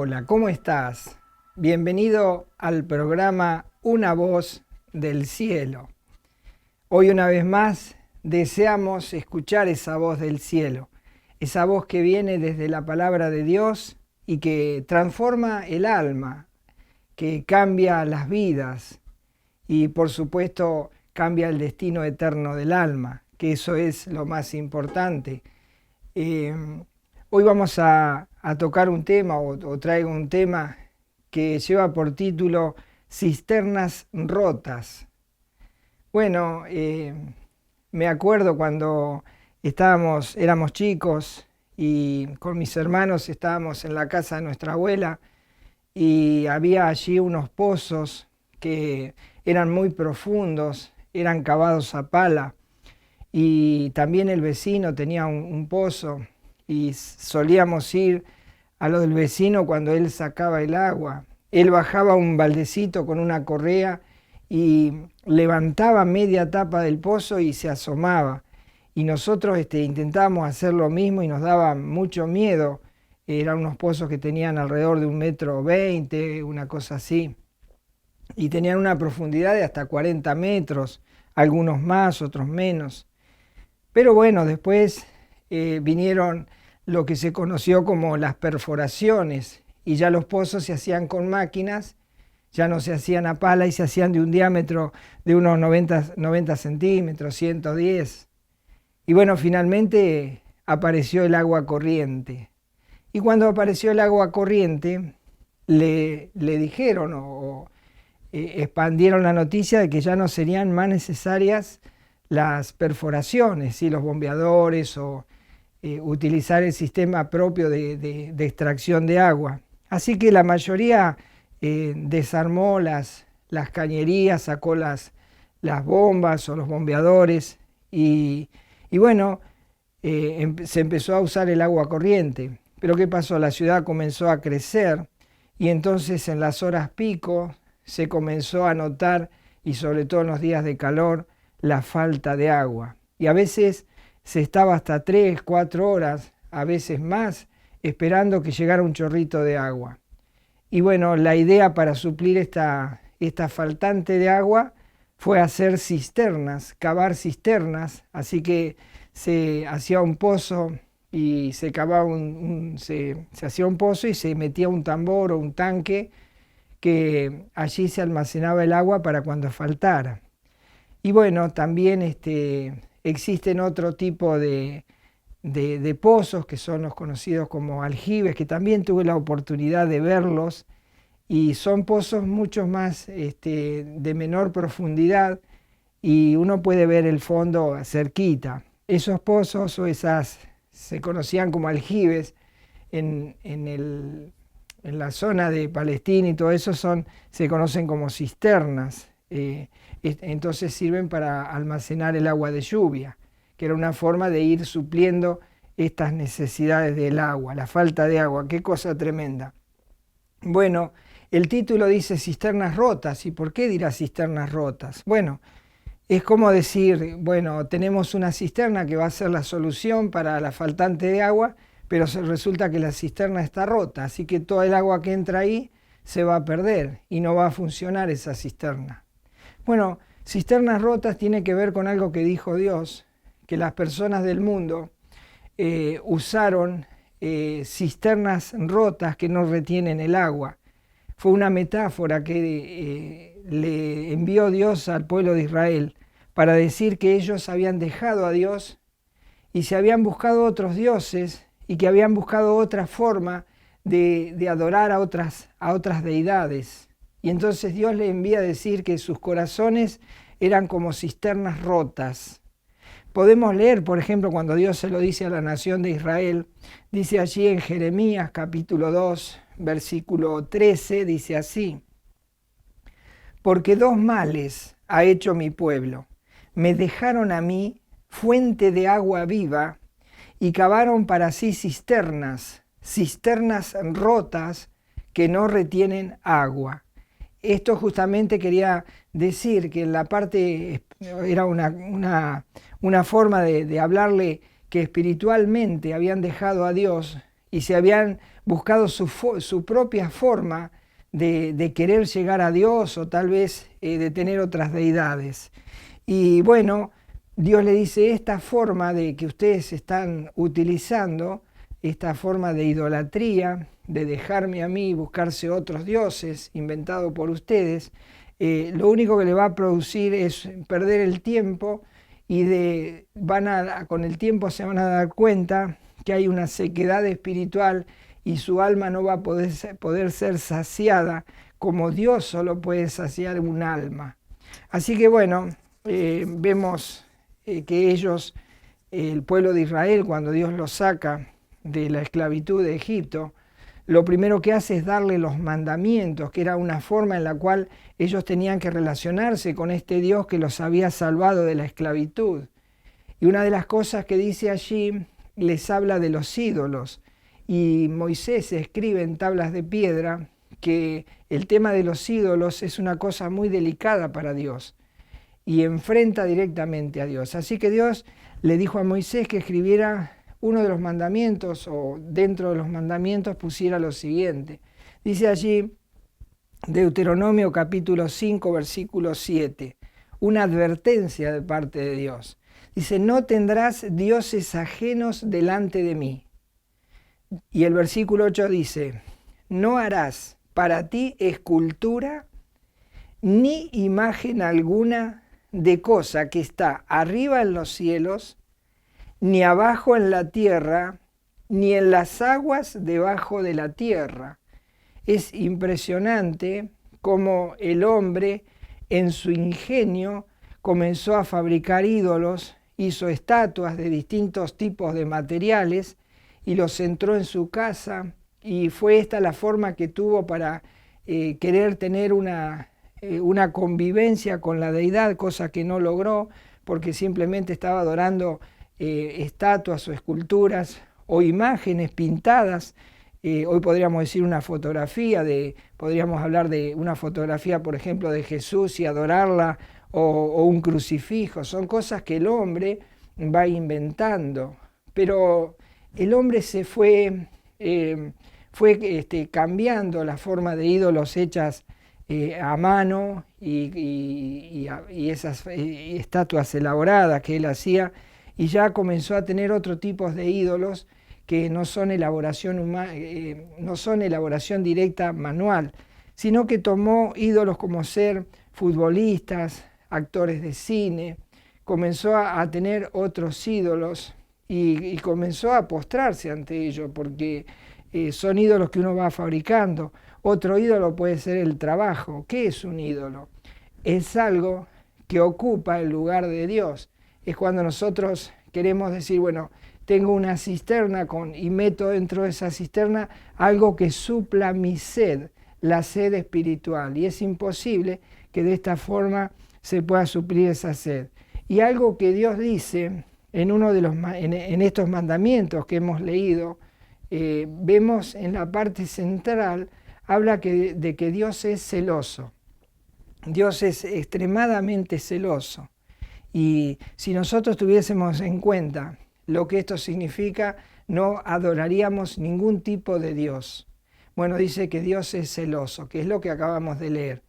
Hola, ¿cómo estás? Bienvenido al programa Una Voz del Cielo. Hoy una vez más deseamos escuchar esa voz del cielo, esa voz que viene desde la palabra de Dios y que transforma el alma, que cambia las vidas y por supuesto cambia el destino eterno del alma, que eso es lo más importante. Hoy vamos a tocar un tema o traigo un tema que lleva por título Cisternas rotas. Bueno, me acuerdo cuando éramos chicos y con mis hermanos estábamos en la casa de nuestra abuela y había allí unos pozos que eran muy profundos, eran cavados a pala y también el vecino tenía un pozo y solíamos ir a lo del vecino cuando él sacaba el agua. Él bajaba un baldecito con una correa y levantaba media tapa del pozo y se asomaba. Y nosotros intentábamos hacer lo mismo y nos daba mucho miedo. Eran unos pozos que tenían alrededor de 1,20 m, una cosa así. Y tenían una profundidad de hasta 40 metros, algunos más, otros menos. Pero bueno, después vinieron lo que se conoció como las perforaciones y ya los pozos se hacían con máquinas, ya no se hacían a pala y se hacían de un diámetro de unos 90 centímetros, 110. Y bueno, finalmente apareció el agua corriente. Y cuando apareció el agua corriente, le dijeron o expandieron la noticia de que ya no serían más necesarias las perforaciones, ¿sí? Los bombeadores o utilizar el sistema propio de extracción de agua. Así que la mayoría desarmó las cañerías, sacó las bombas o los bombeadores y bueno, se empezó a usar el agua corriente. Pero ¿qué pasó? La ciudad comenzó a crecer y entonces en las horas pico se comenzó a notar, y sobre todo en los días de calor, la falta de agua. Y a veces se estaba hasta 3, 4 horas, a veces más, esperando que llegara un chorrito de agua. Y bueno, la idea para suplir esta faltante de agua fue hacer cisternas, cavar cisternas, así que se hacía un pozo y se cavaba se hacía un pozo y se metía un tambor o un tanque que allí se almacenaba el agua para cuando faltara. Y bueno, también existen otro tipo de pozos que son los conocidos como aljibes, que también tuve la oportunidad de verlos y son pozos mucho más de menor profundidad y uno puede ver el fondo cerquita. Esos pozos o esas se conocían como aljibes en la zona de Palestina y todo eso se conocen como cisternas. Entonces sirven para almacenar el agua de lluvia, que era una forma de ir supliendo estas necesidades del agua, la falta de agua. Qué cosa tremenda. Bueno, el título dice cisternas rotas. ¿Y por qué dirá cisternas rotas? Bueno, es como decir, bueno, tenemos una cisterna que va a ser la solución para la faltante de agua, pero resulta que la cisterna está rota, así que todo el agua que entra ahí se va a perder y no va a funcionar esa cisterna. Bueno, cisternas rotas tiene que ver con algo que dijo Dios, que las personas del mundo usaron cisternas rotas que no retienen el agua. Fue una metáfora que le envió Dios al pueblo de Israel para decir que ellos habían dejado a Dios y se habían buscado otros dioses y que habían buscado otra forma de adorar a otras deidades. Y entonces Dios le envía a decir que sus corazones eran como cisternas rotas. Podemos leer, por ejemplo, cuando Dios se lo dice a la nación de Israel, dice allí en Jeremías capítulo 2, versículo 13, dice así: porque 2 males ha hecho mi pueblo. Me dejaron a mí fuente de agua viva y cavaron para sí cisternas rotas que no retienen agua. Esto justamente quería decir que en la parte era una forma de hablarle que espiritualmente habían dejado a Dios y se habían buscado su propia forma de querer llegar a Dios o tal vez de tener otras deidades. Y bueno, Dios le dice, esta forma de que ustedes están utilizando, esta forma de idolatría, de dejarme a mí y buscarse otros dioses inventados por ustedes, lo único que le va a producir es perder el tiempo y con el tiempo se van a dar cuenta que hay una sequedad espiritual y su alma no va a poder ser saciada como Dios solo puede saciar un alma. Así que bueno, vemos que ellos, el pueblo de Israel, cuando Dios los saca de la esclavitud de Egipto, lo primero que hace es darle los mandamientos, que era una forma en la cual ellos tenían que relacionarse con este Dios que los había salvado de la esclavitud. Y una de las cosas que dice allí, les habla de los ídolos. Y Moisés escribe en tablas de piedra que el tema de los ídolos es una cosa muy delicada para Dios y enfrenta directamente a Dios. Así que Dios le dijo a Moisés que escribiera uno de los mandamientos, o dentro de los mandamientos pusiera lo siguiente. Dice allí, Deuteronomio capítulo 5, versículo 7, una advertencia de parte de Dios. Dice, no tendrás dioses ajenos delante de mí. Y el versículo 8 dice, no harás para ti escultura ni imagen alguna de cosa que está arriba en los cielos, ni abajo en la tierra, ni en las aguas debajo de la tierra. Es impresionante cómo el hombre en su ingenio comenzó a fabricar ídolos, hizo estatuas de distintos tipos de materiales y los centró en su casa, y fue esta la forma que tuvo para querer tener una convivencia con la deidad, cosa que no logró porque simplemente estaba adorando estatuas o esculturas o imágenes pintadas. Hoy podríamos decir una fotografía, podríamos hablar de una fotografía, por ejemplo, de Jesús y adorarla, o un crucifijo. Son cosas que el hombre va inventando, pero el hombre se fue cambiando la forma de ídolos hechas a mano y esas estatuas elaboradas que él hacía, y ya comenzó a tener otro tipo de ídolos que no son elaboración directa manual, sino que tomó ídolos como ser futbolistas, actores de cine, comenzó a tener otros ídolos y comenzó a postrarse ante ellos, porque son ídolos que uno va fabricando. Otro ídolo puede ser el trabajo. ¿Qué es un ídolo? Es algo que ocupa el lugar de Dios. Es cuando nosotros queremos decir, bueno, tengo una cisterna y meto dentro de esa cisterna algo que supla mi sed, la sed espiritual. Y es imposible que de esta forma se pueda suplir esa sed. Y algo que Dios dice en estos mandamientos que hemos leído, vemos en la parte central, habla de que Dios es celoso. Dios es extremadamente celoso. Y si nosotros tuviésemos en cuenta lo que esto significa, no adoraríamos ningún tipo de Dios. Bueno, dice que Dios es celoso, que es lo que acabamos de leer.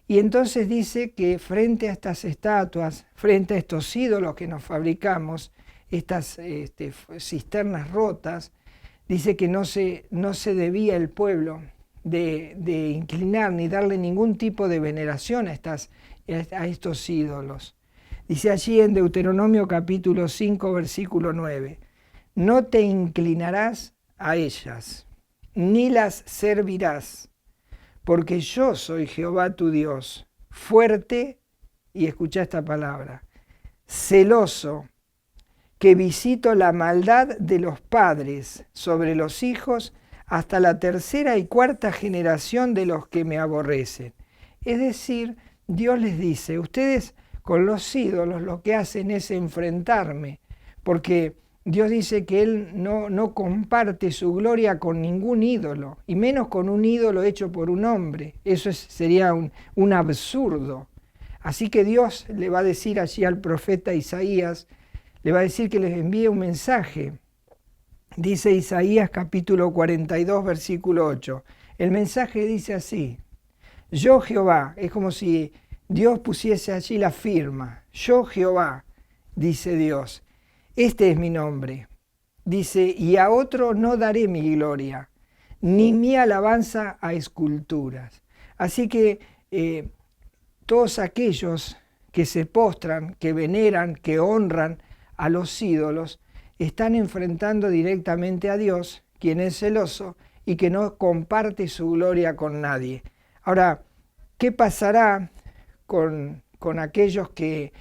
Y entonces dice que frente a estas estatuas, frente a estos ídolos que nos fabricamos, estas cisternas rotas, dice que no se debía el pueblo de inclinar ni darle ningún tipo de veneración a estos ídolos. Dice allí en Deuteronomio capítulo 5, versículo 9, no te inclinarás a ellas, ni las servirás, porque yo soy Jehová tu Dios, fuerte, y escucha esta palabra, celoso, que visito la maldad de los padres sobre los hijos hasta la tercera y cuarta generación de los que me aborrecen. Es decir, Dios les dice, ustedes con los ídolos lo que hacen es enfrentarme, porque Dios dice que Él no comparte su gloria con ningún ídolo, y menos con un ídolo hecho por un hombre. Eso sería un absurdo. Así que Dios le va a decir allí al profeta Isaías, le va a decir que les envíe un mensaje Dice Isaías capítulo 42, versículo 8. El mensaje dice así: yo Jehová, es como si Dios pusiese allí la firma. Yo Jehová, dice Dios, este es mi nombre. Dice, y a otro no daré mi gloria, ni mi alabanza a esculturas. Así que todos aquellos que se postran, que veneran, que honran a los ídolos, están enfrentando directamente a Dios, quien es celoso y que no comparte su gloria con nadie. Ahora, ¿qué pasará con aquellos que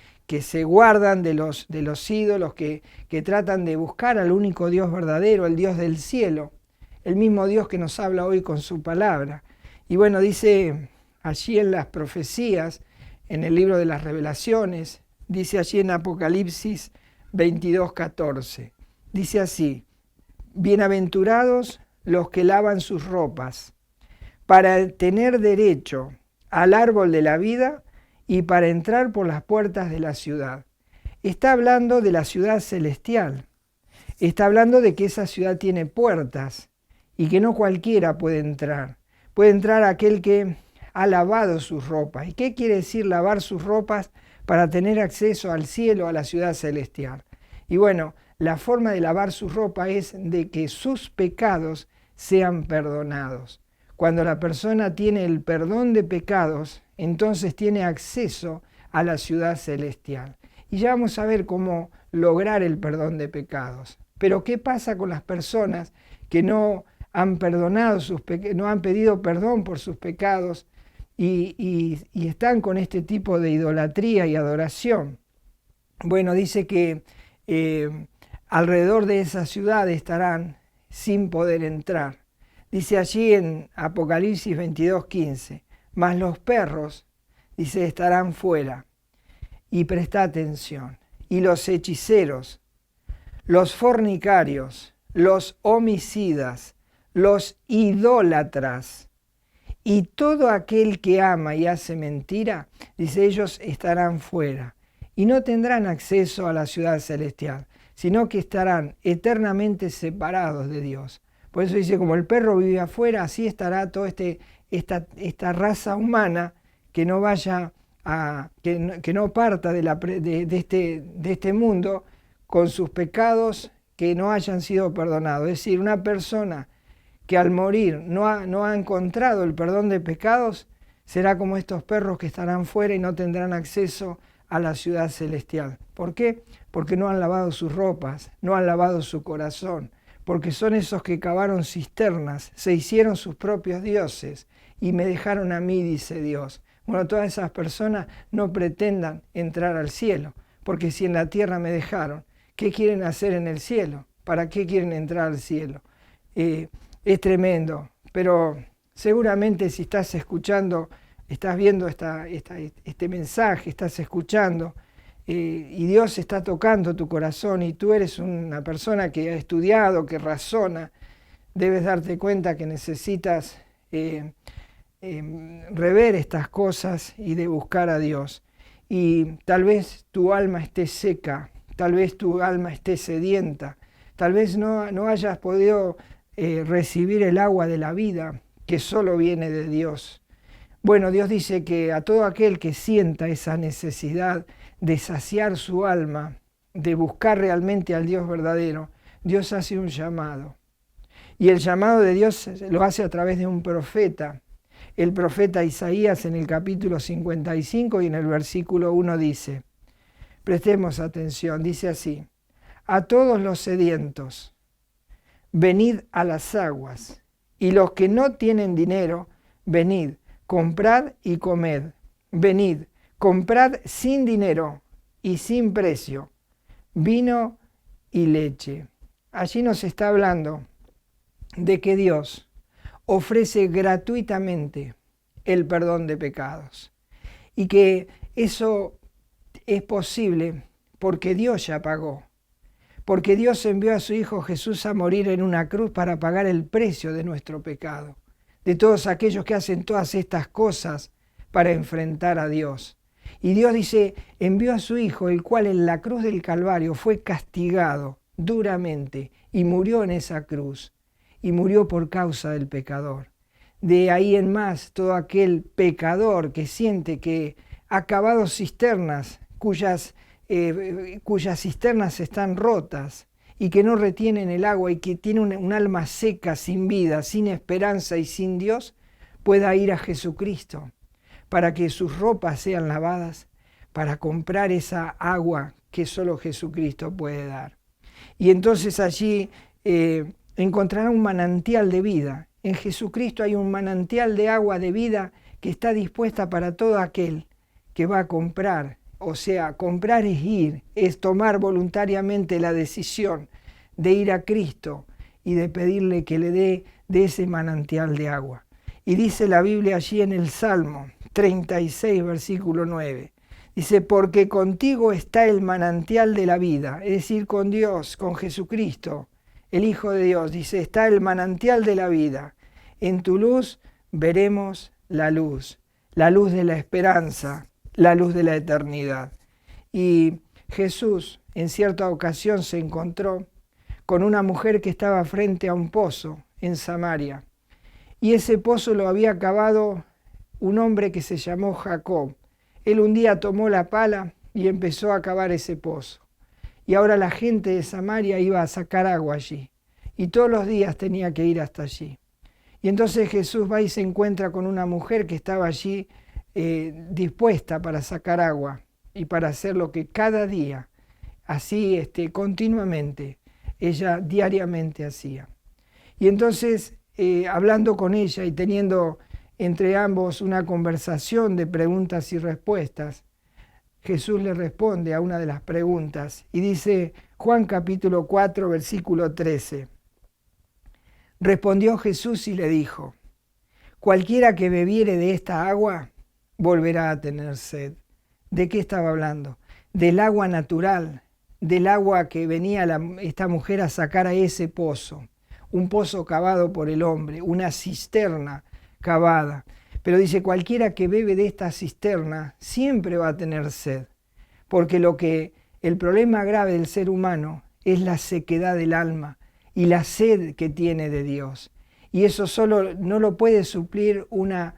se guardan de los ídolos, que tratan de buscar al único Dios verdadero, el Dios del cielo, el mismo Dios que nos habla hoy con su palabra? Y bueno, dice allí en las profecías, en el libro de las Revelaciones, dice allí en Apocalipsis 22:14, dice así: bienaventurados los que lavan sus ropas, para tener derecho al árbol de la vida y para entrar por las puertas de la ciudad. Está hablando de la ciudad celestial. Está hablando de que esa ciudad tiene puertas y que no cualquiera puede entrar. Puede entrar aquel que ha lavado sus ropas. ¿Y qué quiere decir lavar sus ropas? Para tener acceso al cielo, a la ciudad celestial. Y bueno, la forma de lavar su ropa es de que sus pecados sean perdonados. Cuando la persona tiene el perdón de pecados, entonces tiene acceso a la ciudad celestial. Y ya vamos a ver cómo lograr el perdón de pecados. Pero ¿qué pasa con las personas que no han perdonado no han pedido perdón por sus pecados y están con este tipo de idolatría y adoración? Bueno, dice que alrededor de esa ciudad estarán sin poder entrar. Dice allí en Apocalipsis 22:15, mas los perros, dice, estarán fuera. Y presta atención, y los hechiceros, los fornicarios, los homicidas, los idólatras y todo aquel que ama y hace mentira, dice, ellos estarán fuera y no tendrán acceso a la ciudad celestial, sino que estarán eternamente separados de Dios. Por eso dice, como el perro vive afuera, así estará toda esta raza humana que no vaya que no parta de este mundo con sus pecados que no hayan sido perdonados. Es decir, una persona que al morir no ha encontrado el perdón de pecados, será como estos perros que estarán fuera y no tendrán acceso a la ciudad celestial. ¿Por qué? Porque no han lavado sus ropas, no han lavado su corazón, porque son esos que cavaron cisternas, se hicieron sus propios dioses y me dejaron a mí, dice Dios. Bueno, todas esas personas no pretendan entrar al cielo, porque si en la tierra me dejaron, ¿qué quieren hacer en el cielo? ¿Para qué quieren entrar al cielo? Es tremendo, pero seguramente si estás escuchando, estás viendo este mensaje, estás escuchando, y Dios está tocando tu corazón y tú eres una persona que ha estudiado, que razona, debes darte cuenta que necesitas rever estas cosas y de buscar a Dios. Y tal vez tu alma esté seca, tal vez tu alma esté sedienta, tal vez no hayas podido recibir el agua de la vida que solo viene de Dios. Bueno, Dios dice que a todo aquel que sienta esa necesidad de saciar su alma, de buscar realmente al Dios verdadero, Dios hace un llamado. Y el llamado de Dios lo hace a través de un profeta. El profeta Isaías en el capítulo 55 y en el versículo 1 dice, prestemos atención, dice así: a todos los sedientos, venid a las aguas, y los que no tienen dinero, venid, comprad y comed. Venid, comprad sin dinero y sin precio, vino y leche. Allí nos está hablando de que Dios ofrece gratuitamente el perdón de pecados y que eso es posible porque Dios ya pagó, porque Dios envió a su Hijo Jesús a morir en una cruz para pagar el precio de nuestro pecado, de todos aquellos que hacen todas estas cosas para enfrentar a Dios. Y Dios dice, envió a su Hijo, el cual en la cruz del Calvario fue castigado duramente y murió en esa cruz y murió por causa del pecador. De ahí en más, todo aquel pecador que siente que ha cavado cisternas cuyas cisternas están rotas y que no retienen el agua y que tiene un alma seca, sin vida, sin esperanza y sin Dios, pueda ir a Jesucristo para que sus ropas sean lavadas, para comprar esa agua que solo Jesucristo puede dar. Y entonces allí encontrará un manantial de vida. En Jesucristo hay un manantial de agua de vida que está dispuesta para todo aquel que va a comprar. O sea, comprar es ir, es tomar voluntariamente la decisión de ir a Cristo y de pedirle que le dé de ese manantial de agua. Y dice la Biblia allí en el Salmo 36, versículo 9. Dice, porque contigo está el manantial de la vida, es decir, con Dios, con Jesucristo, el Hijo de Dios. Dice, está el manantial de la vida. En tu luz veremos la luz de la esperanza, la luz de la eternidad. Y Jesús en cierta ocasión se encontró con una mujer que estaba frente a un pozo en Samaria. Y ese pozo lo había cavado un hombre que se llamó Jacob. Él un día tomó la pala y empezó a cavar ese pozo. Y ahora la gente de Samaria iba a sacar agua allí. Y todos los días tenía que ir hasta allí. Y entonces Jesús va y se encuentra con una mujer que estaba allí dispuesta para sacar agua y para hacer lo que cada día, así continuamente, ella diariamente hacía. Y entonces, hablando con ella y teniendo entre ambos una conversación de preguntas y respuestas, Jesús le responde a una de las preguntas y dice Juan capítulo 4, versículo 13. Respondió Jesús y le dijo, cualquiera que bebiere de esta agua volverá a tener sed. ¿De qué estaba hablando? Del agua natural, del agua que venía esta mujer a sacar a ese pozo, un pozo cavado por el hombre, una cisterna cavada. Pero dice, cualquiera que bebe de esta cisterna siempre va a tener sed, porque el problema grave del ser humano es la sequedad del alma y la sed que tiene de Dios. Y eso solo no lo puede suplir una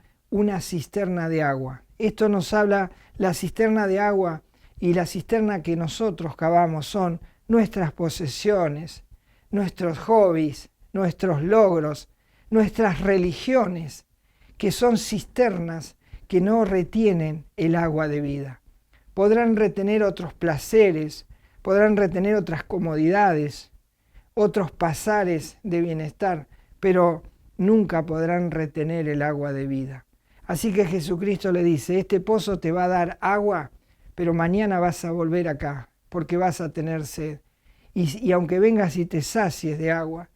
cisterna de agua. Esto nos habla, la cisterna de agua y la cisterna que nosotros cavamos son nuestras posesiones, nuestros hobbies, nuestros logros, nuestras religiones, que son cisternas que no retienen el agua de vida. Podrán retener otros placeres, podrán retener otras comodidades, otros pasares de bienestar, pero nunca podrán retener el agua de vida. Así que Jesucristo le dice, este pozo te va a dar agua, pero mañana vas a volver acá, porque vas a tener sed. Y aunque vengas y te sacies de agua,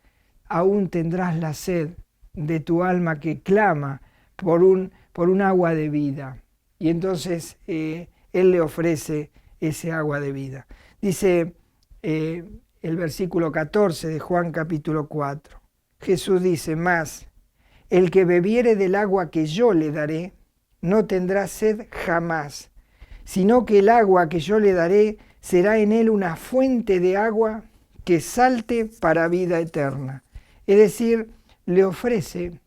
aún tendrás la sed de tu alma que clama por un agua de vida. Y entonces Él le ofrece ese agua de vida. Dice el versículo 14 de Juan capítulo 4. Jesús dice más, el que bebiere del agua que yo le daré, no tendrá sed jamás, sino que el agua que yo le daré será en él una fuente de agua que salte para vida eterna. Es decir, le ofrece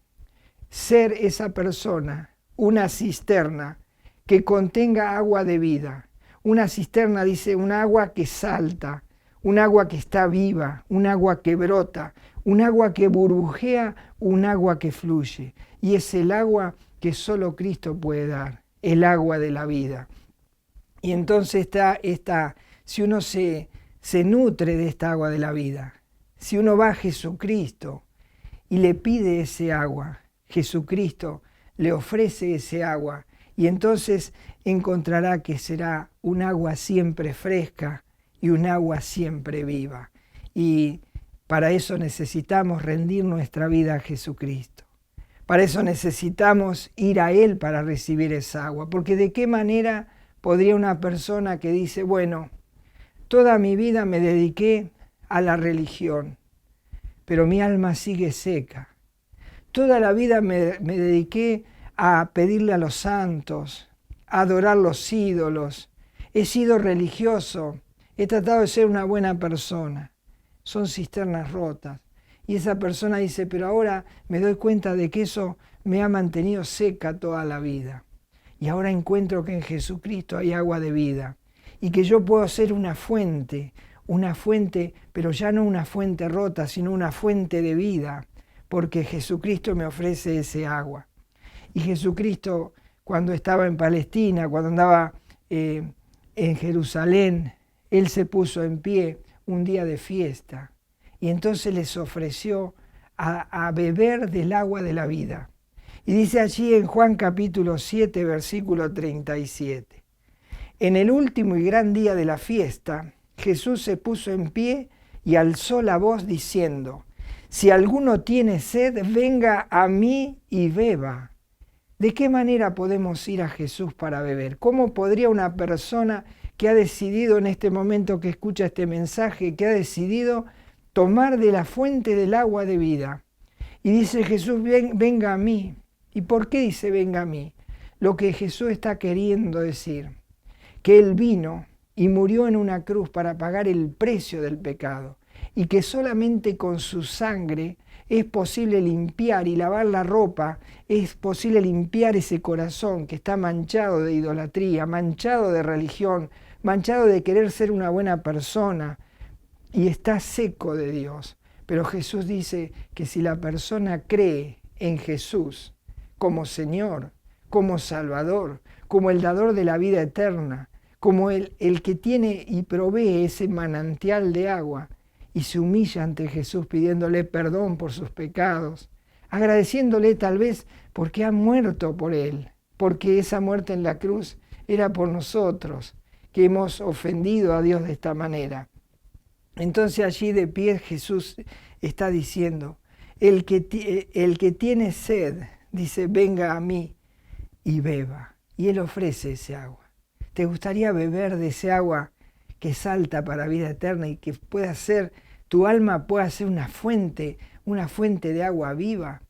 ser esa persona, una cisterna que contenga agua de vida. Una cisterna, dice, un agua que salta, un agua que está viva, un agua que brota, un agua que burbujea, un agua que fluye. Y es el agua que solo Cristo puede dar, el agua de la vida. Y entonces si uno se nutre de esta agua de la vida, si uno va a Jesucristo y le pide ese agua, Jesucristo le ofrece ese agua y entonces encontrará que será un agua siempre fresca y un agua siempre viva. Y para eso necesitamos rendir nuestra vida a Jesucristo. Para eso necesitamos ir a Él para recibir esa agua. Porque ¿de qué manera podría una persona que dice, bueno, toda mi vida me dediqué a la religión, pero mi alma sigue seca? Toda la vida me dediqué a pedirle a los santos, a adorar los ídolos. He sido religioso, he tratado de ser una buena persona, son cisternas rotas. Y esa persona dice, pero ahora me doy cuenta de que eso me ha mantenido seca toda la vida. Y ahora encuentro que en Jesucristo hay agua de vida. Y que yo puedo ser una fuente, pero ya no una fuente rota, sino una fuente de vida, porque Jesucristo me ofrece ese agua. Y Jesucristo, cuando estaba en Palestina, cuando andaba en Jerusalén, Él se puso en pie un día de fiesta y entonces les ofreció a beber del agua de la vida. Y dice allí en Juan capítulo 7, versículo 37, en el último y gran día de la fiesta, Jesús se puso en pie y alzó la voz diciendo, si alguno tiene sed, venga a mí y beba. ¿De qué manera podemos ir a Jesús para beber? ¿Cómo podría una persona que ha decidido en este momento que escucha este mensaje, que ha decidido tomar de la fuente del agua de vida? Y dice Jesús, venga a mí. ¿Y por qué dice venga a mí? Lo que Jesús está queriendo decir, que Él vino y murió en una cruz para pagar el precio del pecado y que solamente con su sangre es posible limpiar y lavar la ropa, es posible limpiar ese corazón que está manchado de idolatría, manchado de religión, manchado de querer ser una buena persona y está seco de Dios. Pero Jesús dice que si la persona cree en Jesús como Señor, como Salvador, como el dador de la vida eterna, como el que tiene y provee ese manantial de agua, y se humilla ante Jesús pidiéndole perdón por sus pecados, agradeciéndole tal vez porque ha muerto por él, porque esa muerte en la cruz era por nosotros, que hemos ofendido a Dios de esta manera. Entonces allí de pie Jesús está diciendo, el que tiene sed, dice, venga a mí y beba. Y Él ofrece ese agua. ¿Te gustaría beber de ese agua que salta para vida eterna y que pueda ser, tu alma pueda ser una fuente de agua viva?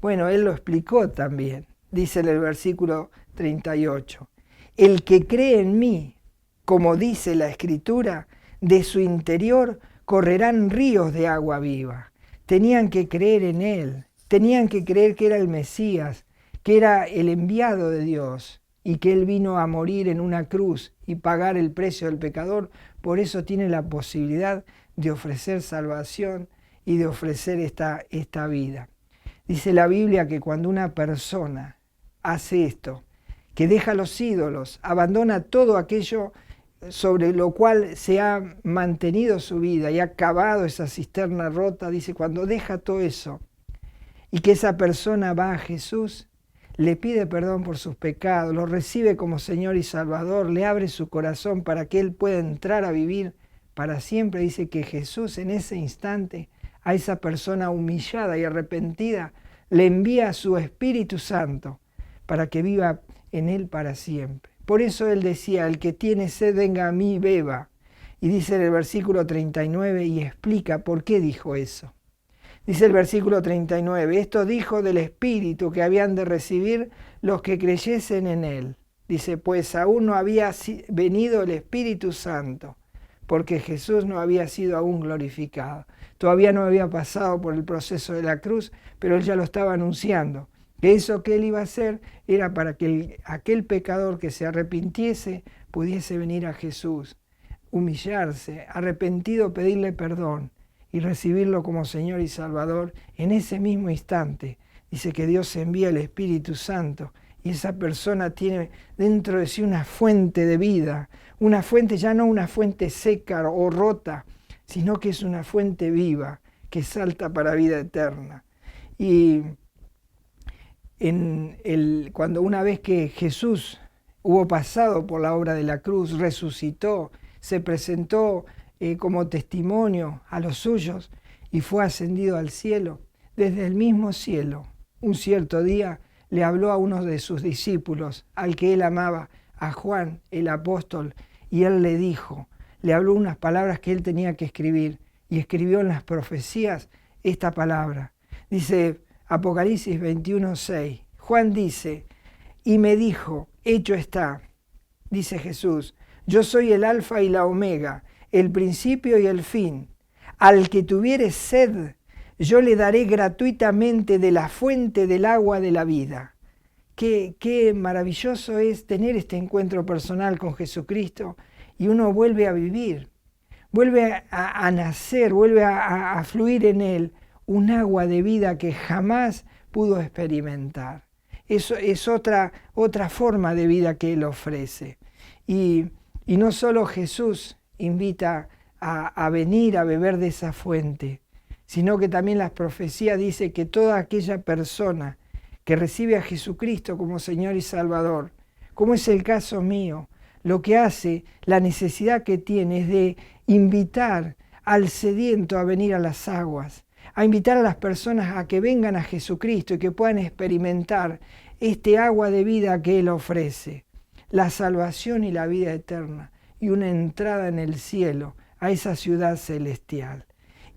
Bueno, Él lo explicó también, dice en el versículo 38. El que cree en mí, como dice la Escritura, de su interior correrán ríos de agua viva. Tenían que creer en Él, tenían que creer que era el Mesías, que era el enviado de Dios y que Él vino a morir en una cruz y pagar el precio del pecador. Por eso tiene la posibilidad de ofrecer salvación y de ofrecer esta vida. Dice la Biblia que cuando una persona hace esto, que deja los ídolos, abandona todo aquello sobre lo cual se ha mantenido su vida y ha cavado esa cisterna rota, dice, cuando deja todo eso y que esa persona va a Jesús, le pide perdón por sus pecados, lo recibe como Señor y Salvador, le abre su corazón para que Él pueda entrar a vivir para siempre. Dice que Jesús en ese instante a esa persona humillada y arrepentida le envía su Espíritu Santo para que viva en Él para siempre. Por eso Él decía, el que tiene sed venga a mí y beba. Y dice en el versículo 39 y explica por qué dijo eso. Dice el versículo 39, esto dijo del Espíritu que habían de recibir los que creyesen en Él. Dice, pues aún no había venido el Espíritu Santo, porque Jesús no había sido aún glorificado. Todavía no había pasado por el proceso de la cruz, pero Él ya lo estaba anunciando. Que eso que Él iba a hacer era para que aquel pecador que se arrepintiese pudiese venir a Jesús, humillarse, arrepentido, pedirle perdón y recibirlo como Señor y Salvador. En ese mismo instante dice que Dios envía el Espíritu Santo y esa persona tiene dentro de sí una fuente de vida, una fuente, ya no una fuente seca o rota, sino que es una fuente viva que salta para vida eterna. Y cuando una vez que Jesús hubo pasado por la obra de la cruz, resucitó, se presentó como testimonio a los suyos y fue ascendido al cielo, desde el mismo cielo, un cierto día le habló a uno de sus discípulos, al que Él amaba, a Juan el apóstol, y Él le dijo, le habló unas palabras que Él tenía que escribir, y escribió en las profecías esta palabra. Dice Apocalipsis 21:6, Juan dice, y me dijo, hecho está, dice Jesús, yo soy el alfa y la omega, el principio y el fin. Al que tuviere sed, yo le daré gratuitamente de la fuente del agua de la vida. Qué maravilloso es tener este encuentro personal con Jesucristo y uno vuelve a vivir, vuelve a nacer, vuelve a fluir en él un agua de vida que jamás pudo experimentar. Eso es otra forma de vida que él ofrece. Y no solo Jesús invita a venir a beber de esa fuente, sino que también las profecías dicen que toda aquella persona que recibe a Jesucristo como Señor y Salvador, como es el caso mío, lo que hace, la necesidad que tiene es de invitar al sediento a venir a las aguas, a invitar a las personas a que vengan a Jesucristo y que puedan experimentar este agua de vida que Él ofrece, la salvación y la vida eterna y una entrada en el cielo, a esa ciudad celestial.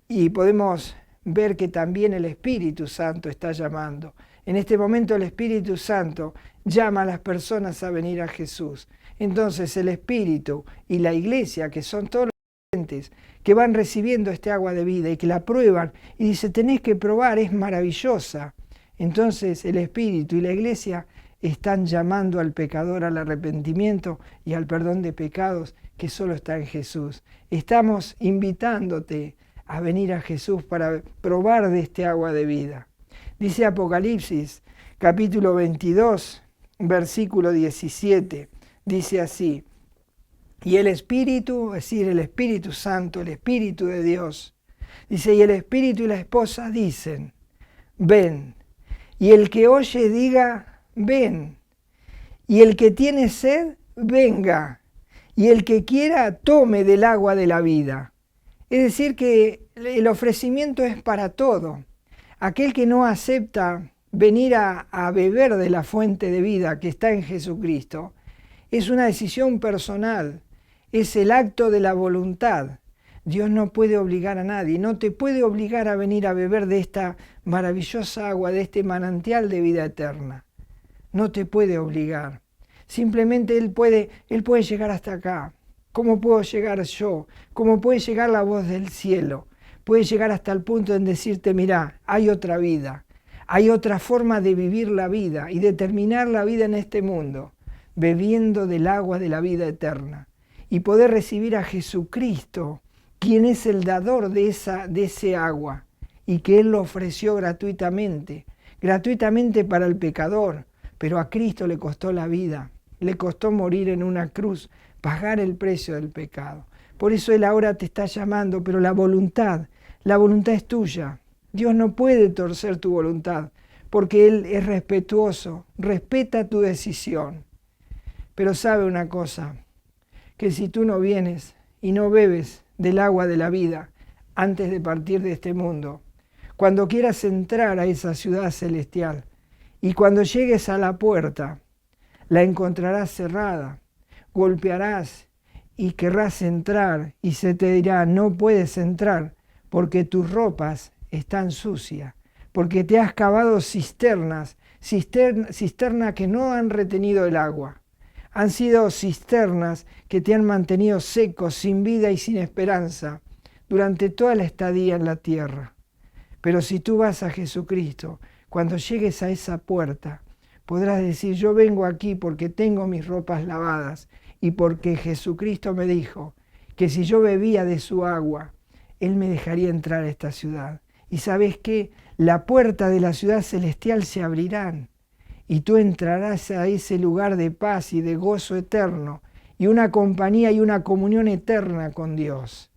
Y podemos ver que también el Espíritu Santo está llamando. En este momento el Espíritu Santo llama a las personas a venir a Jesús. Entonces el Espíritu y la Iglesia, que son todos los creyentes que van recibiendo este agua de vida y que la prueban y dice, tenés que probar, es maravillosa. Entonces el Espíritu y la Iglesia están llamando al pecador al arrepentimiento y al perdón de pecados que solo está en Jesús. Estamos invitándote a venir a Jesús para probar de este agua de vida. Dice Apocalipsis, capítulo 22, versículo 17, dice así, y el Espíritu, es decir, el Espíritu Santo, el Espíritu de Dios, dice, y el Espíritu y la esposa dicen, ven, y el que oye diga, ven, y el que tiene sed, venga, y el que quiera, tome del agua de la vida. Es decir, que el ofrecimiento es para todo. Aquel que no acepta venir a beber de la fuente de vida que está en Jesucristo, es una decisión personal, es el acto de la voluntad. Dios no puede obligar a nadie, no te puede obligar a venir a beber de esta maravillosa agua, de este manantial de vida eterna. No te puede obligar. Simplemente Él puede llegar hasta acá. ¿Cómo puedo llegar yo? ¿Cómo puede llegar la voz del cielo? Puede llegar hasta el punto de decirte, mirá, hay otra vida, hay otra forma de vivir la vida y de terminar la vida en este mundo, bebiendo del agua de la vida eterna. Y poder recibir a Jesucristo, quien es el dador de ese agua, y que Él lo ofreció gratuitamente para el pecador, pero a Cristo le costó la vida, le costó morir en una cruz, pagar el precio del pecado. Por eso Él ahora te está llamando, pero la voluntad es tuya. Dios no puede torcer tu voluntad, porque Él es respetuoso, respeta tu decisión. Pero sabe una cosa, que si tú no vienes y no bebes del agua de la vida antes de partir de este mundo, cuando quieras entrar a esa ciudad celestial y cuando llegues a la puerta, la encontrarás cerrada, golpearás y querrás entrar y se te dirá, no puedes entrar porque tus ropas están sucias, porque te has cavado cisternas que no han retenido el agua. Han sido cisternas que te han mantenido seco, sin vida y sin esperanza durante toda la estadía en la tierra. Pero si tú vas a Jesucristo, cuando llegues a esa puerta, podrás decir, yo vengo aquí porque tengo mis ropas lavadas y porque Jesucristo me dijo que si yo bebía de su agua, Él me dejaría entrar a esta ciudad. Y ¿sabes qué? La puerta de la ciudad celestial se abrirán y tú entrarás a ese lugar de paz y de gozo eterno y una compañía y una comunión eterna con Dios.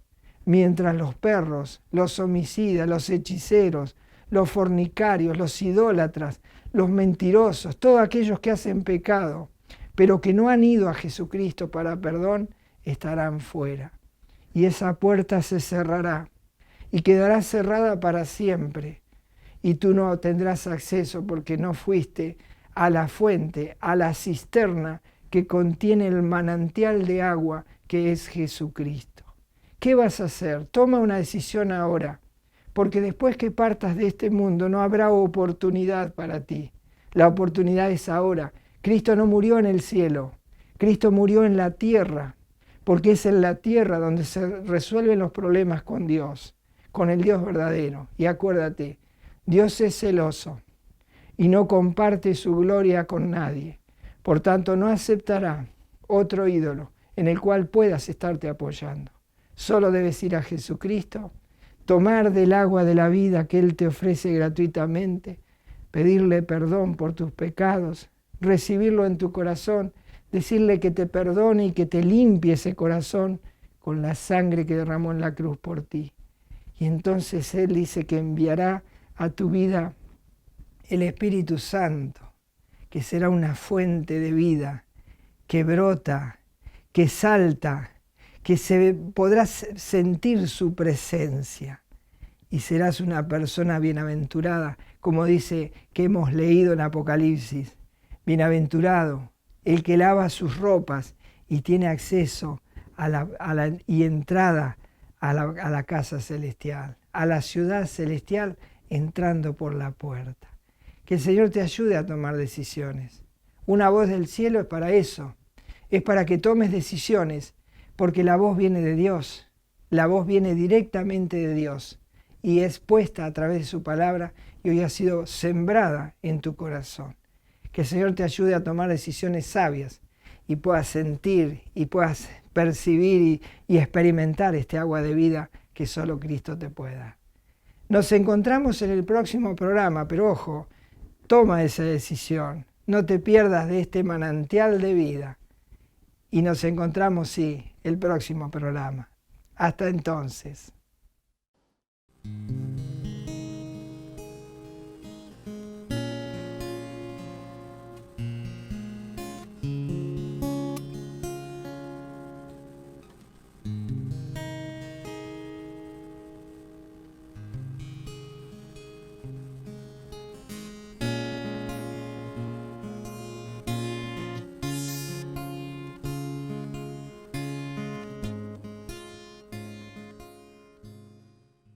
Mientras los perros, los homicidas, los hechiceros, los fornicarios, los idólatras, los mentirosos, todos aquellos que hacen pecado, pero que no han ido a Jesucristo para perdón, estarán fuera. Y esa puerta se cerrará y quedará cerrada para siempre. Y tú no tendrás acceso porque no fuiste a la fuente, a la cisterna que contiene el manantial de agua que es Jesucristo. ¿Qué vas a hacer? Toma una decisión ahora, porque después que partas de este mundo no habrá oportunidad para ti. La oportunidad es ahora. Cristo no murió en el cielo, Cristo murió en la tierra, porque es en la tierra donde se resuelven los problemas con Dios. con el Dios verdadero. Y acuérdate, Dios es celoso y no comparte su gloria con nadie. Por tanto, no aceptará otro ídolo en el cual puedas estarte apoyando. Solo debes ir a Jesucristo, tomar del agua de la vida que Él te ofrece gratuitamente, pedirle perdón por tus pecados, recibirlo en tu corazón, decirle que te perdone y que te limpie ese corazón con la sangre que derramó en la cruz por ti. Y entonces Él dice que enviará a tu vida el Espíritu Santo, que será una fuente de vida, que brota, que salta, que podrás sentir su presencia. Y serás una persona bienaventurada, como dice que hemos leído en Apocalipsis. Bienaventurado el que lava sus ropas y tiene acceso y entrada a la casa celestial, a la ciudad celestial, entrando por la puerta. Que el Señor te ayude a tomar decisiones. Una voz del cielo es para eso, es para que tomes decisiones, porque la voz viene de Dios, la voz viene directamente de Dios y es puesta a través de su palabra y hoy ha sido sembrada en tu corazón. Que el Señor te ayude a tomar decisiones sabias y puedas sentir y puedas percibir y experimentar este agua de vida que solo Cristo te puede dar. Nos encontramos en el próximo programa, pero ojo, toma esa decisión, no te pierdas de este manantial de vida. Y nos encontramos, sí, el próximo programa. Hasta entonces.